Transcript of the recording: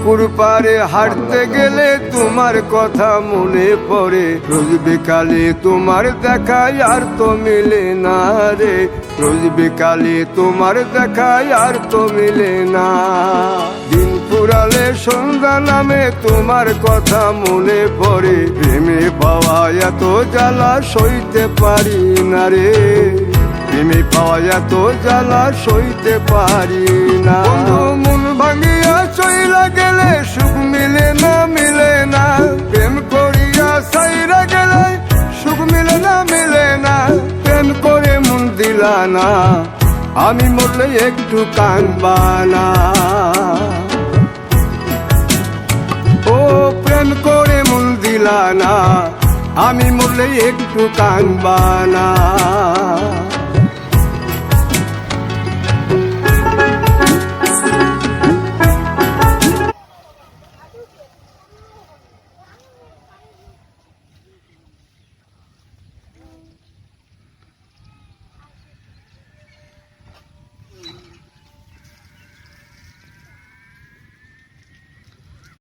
পুকুর পাড়ে হাঁটতে গেলে তোমার কথা মনে পড়ে, রোজ বিকালে তোমার দেখায় আর তো মিলে না রে, রোজ বিকালে তোমার দেখায় আর তো মিলে না। দিন ফুরালে সন্ধ্যা নামে তোমার কথা মনে পড়ে, প্রেমে পাওয়া এত জ্বালা সইতে পারি না রে, প্রেমে পাওয়া এত জ্বালা সইতে পারি না। মন ভাঙিয়া চইলা গেলে সুখ মিলে না, মিলে না, প্রেম করিয়া সাইরা গেলে সুখ মিলে না, মিলে না, প্রেম করে মন দিলা না, আমি মরলে একটু কাঁদবা না। ও প্রেম করে মন দিলা না, আমি মরলে একটু কাঁদবা না।